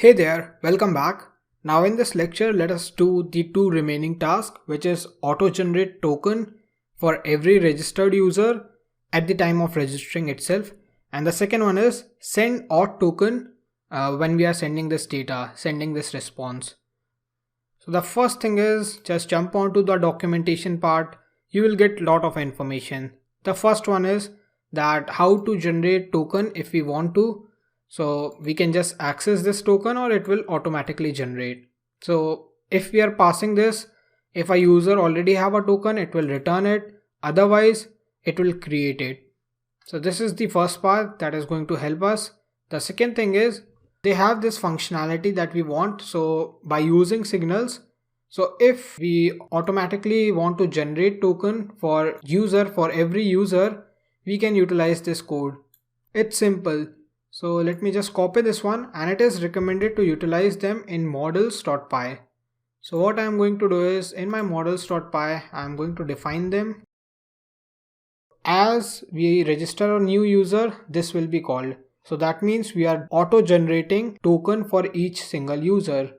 Hey there, welcome back. Now in this lecture, let us do the two remaining tasks, which is auto-generate token for every registered user at the time of registering itself. And the second one is send auth token when we are sending this data, sending this response. So the first thing is just jump onto the documentation part. You will get a lot of information. The first one is that how to generate token if we want to. So we can just access this token or it will automatically generate. So if we are passing this, if a user already have a token, it will return it. Otherwise, it will create it. So this is the first part that is going to help us. The second thing is they have this functionality that we want. So by using signals, so if we automatically want to generate token for every user, we can utilize this code. It's simple. So let me just copy this one, and it is recommended to utilize them in models.py. So what I'm going to do is in my models.py, I'm going to define them. As we register a new user, this will be called. So that means we are auto-generating token for each single user.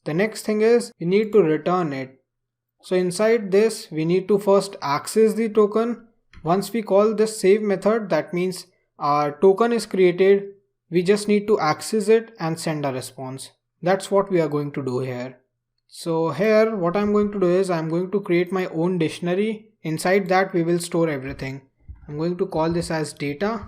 The next thing is we need to return it. So inside this, we need to first access the token. Once we call this save method, that means our token is created. We just need to access it and send a response. That's what we are going to do here. So here what I'm going to do is I'm going to create my own dictionary. Inside that we will store everything. I'm going to call this as data.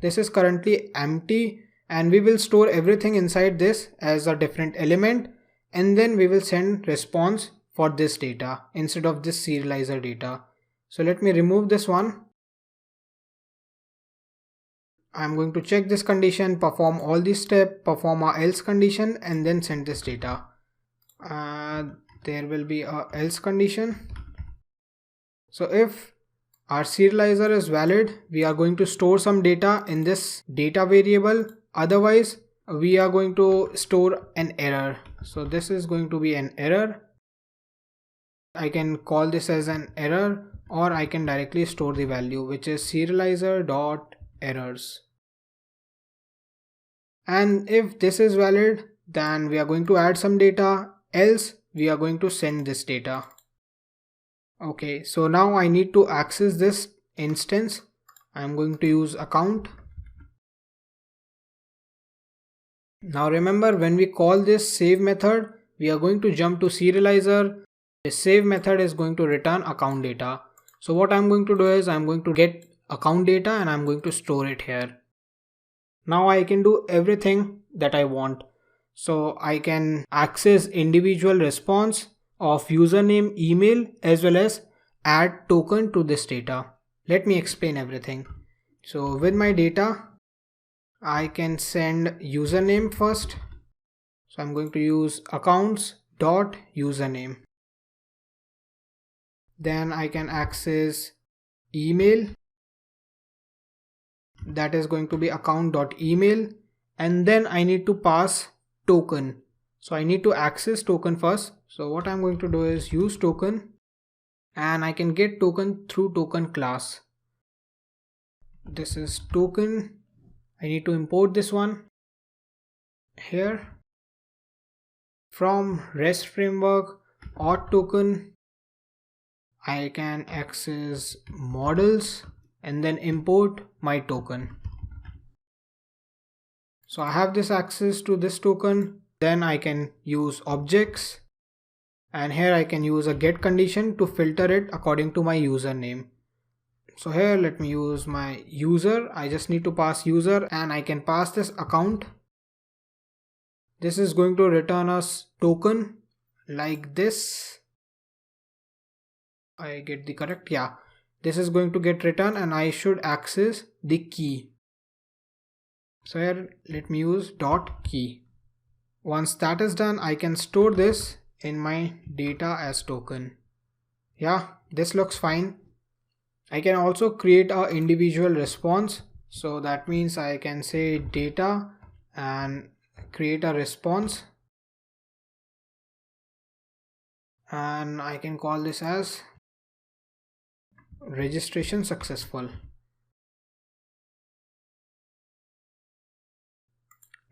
This is currently empty and we will store everything inside this as a different element, and then we will send response for this data instead of this serializer data. So let me remove this one. I'm going to check this condition, perform all these steps, perform a else condition, and then send this data. There will be a else condition. So if our serializer is valid, we are going to store some data in this data variable. Otherwise, we are going to store an error. So this is going to be an error. I can call this as an error, or I can directly store the value, which is serializer.errors. And if this is valid, then we are going to add some data, else we are going to send this data. Okay, so now I need to access this instance. I'm going to use account. Now remember, when we call this save method, we are going to jump to serializer. The save method is going to return account data. So what I'm going to do is I'm going to get account data and I'm going to store it here. Now I can do everything that I want. So I can access individual response of username, email, as well as add token to this data. Let me explain everything. So with my data, I can send username first. So I'm going to use accounts.username. Then I can access email. That is going to be account.email, and then I need to pass token. So I need to access token first. So what I'm going to do is use token, and I can get token through token class. This is token. I need to import this one here. From REST framework auth token, I can access models and then import my token. So I have this access to this token. Then I can use objects, and here I can use a get condition to filter it according to my username. So here let me use my user. I just need to pass user, and I can pass this account. This is going to return us token like this. I get the correct, yeah. This is going to get returned and I should access the key. So here let me use .key. Once that is done, I can store this in my data as token. Yeah, this looks fine. I can also create an individual response. So that means I can say data and create a response. And I can call this as registration successful.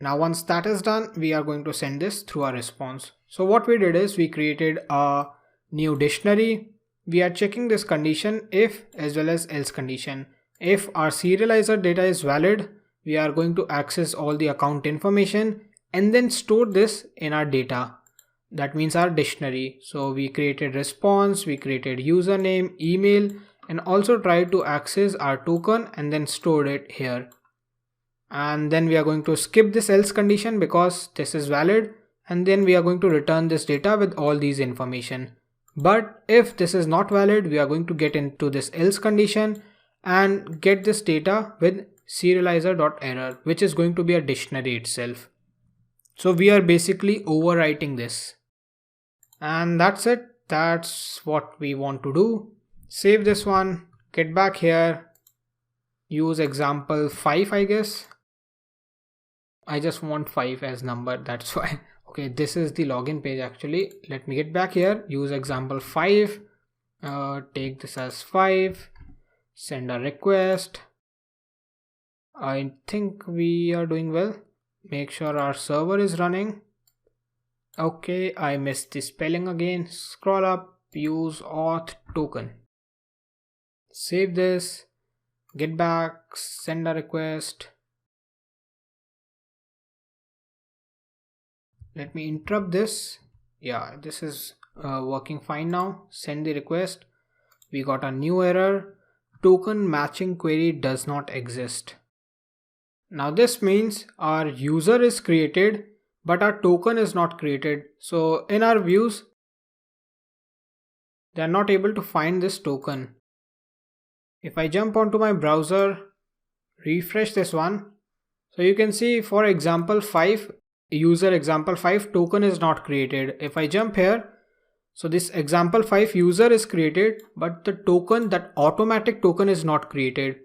Now once that is done, we are going to send this through our response. So what we did is we created a new dictionary. We are checking this condition if as well as else condition. If our serializer data is valid, we are going to access all the account information and then store this in our data. That means our dictionary. So we created response, we created username, email, and also tried to access our token and then stored it here. And then we are going to skip this else condition because this is valid, and then we are going to return this data with all these information. But if this is not valid, we are going to get into this else condition and get this data with serializer.error, which is going to be a dictionary itself. So we are basically overwriting this. And that's it. That's what we want to do. Save this one, get back here, use example 5, I guess. I just want 5 as number, that's why. Okay, this is the login page actually. Let me get back here, use example 5, take this as 5, send a request. I think we are doing well. Make sure our server is running. Okay, I missed the spelling again. Scroll up, use auth token. Save this, get back, send a request. Let me interrupt this. Yeah, this is working fine now. Send the request. We got a new error. Token matching query does not exist. Now this means our user is created, but our token is not created. So in our views, they are not able to find this token. If I jump onto my browser, refresh this one. So you can see for example 5, user example 5 token is not created. If I jump here, so this example 5 user is created, but the token, that automatic token is not created.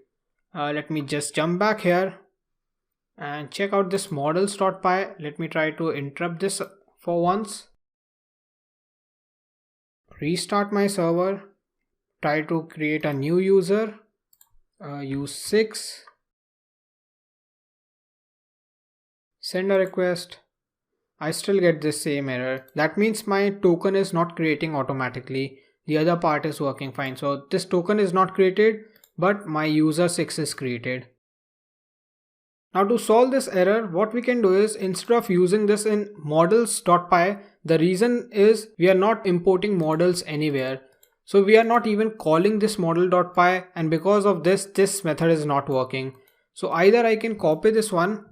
Let me just jump back here and check out this models.py. Let me try to interrupt this for once. Restart my server. Try to create a new user. Use 6. Send a request. I still get this same error. That means my token is not creating automatically. The other part is working fine. So this token is not created, but my user 6 is created. Now to solve this error, what we can do is, instead of using this in models.py, the reason is we are not importing models anywhere. So we are not even calling this model.py, and because of this method is not working. So either I can copy this one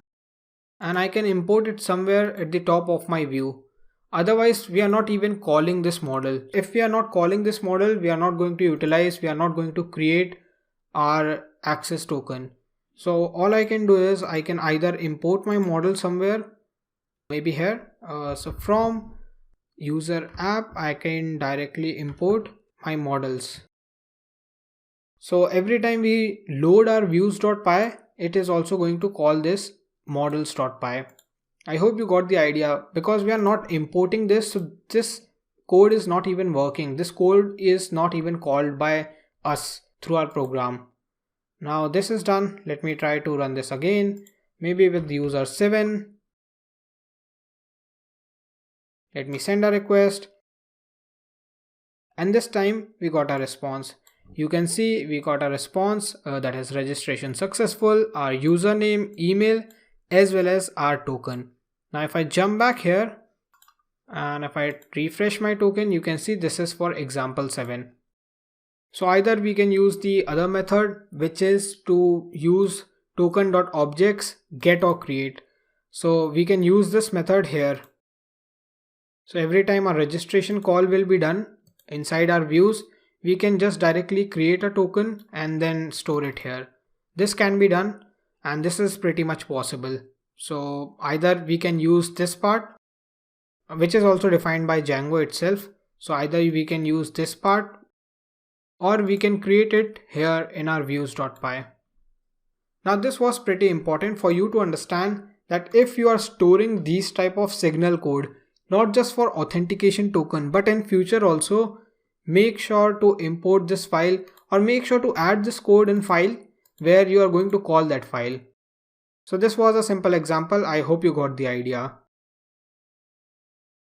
and I can import it somewhere at the top of my view. Otherwise, we are not even calling this model. If we are not calling this model, we are not going to utilize, we are not going to create our access token. So all I can do is I can either import my model somewhere, maybe here. So from user app, I can directly import my models. So every time we load our views.py, it is also going to call this models.py. I hope you got the idea, because we are not importing this, so this code is not even working. This code is not even called by us through our program. Now this is done. Let me try to run this again, maybe with user 7. Let me send a request, and this time we got a response. You can see we got a response that is registration successful, our username, email, as well as our token. Now if I jump back here and if I refresh my token, you can see this is for example 7. So either we can use the other method, which is to use token.objects get or create. So we can use this method here. So every time a registration call will be done inside our views, we can just directly create a token and then store it here. This can be done, and this is pretty much possible. So either we can use this part, which is also defined by Django itself. So either we can use this part, or we can create it here in our views.py. Now this was pretty important for you to understand that if you are storing these type of signal code, not just for authentication token, but in future also, make sure to import this file, or make sure to add this code in file where you are going to call that file. So this was a simple example. I hope you got the idea.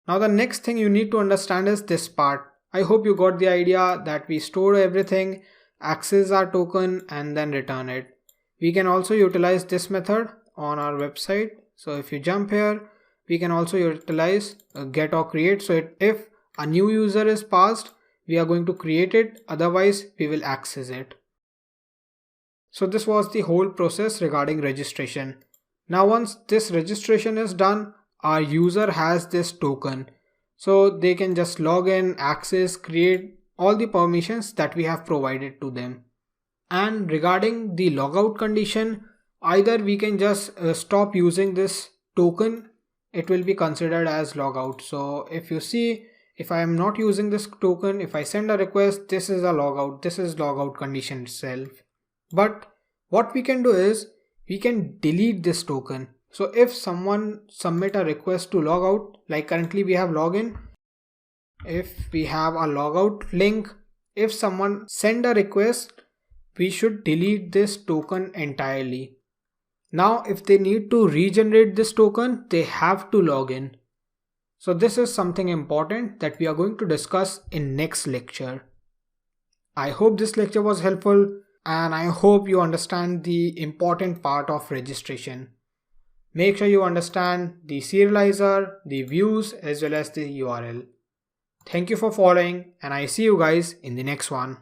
Now the next thing you need to understand is this part. I hope you got the idea that we store everything, access our token and then return it. We can also utilize this method on our website. So if you jump here, we can also utilize get or create. So if a new user is passed, we are going to create it, otherwise we will access it. So this was the whole process regarding registration. Now once this registration is done, our user has this token. So they can just log in, access, create all the permissions that we have provided to them. And regarding the logout condition, either we can just stop using this token, it will be considered as logout. So if you see, if I am not using this token, if I send a request, this is a logout, this is logout condition itself. But what we can do is we can delete this token. So if someone submit a request to logout, like currently we have login, if we have a logout link, if someone send a request, we should delete this token entirely. Now if they need to regenerate this token, they have to log in. So this is something important that we are going to discuss in next lecture. I hope this lecture was helpful and I hope you understand the important part of registration. Make sure you understand the serializer, the views as well as the URL. Thank you for following and I see you guys in the next one.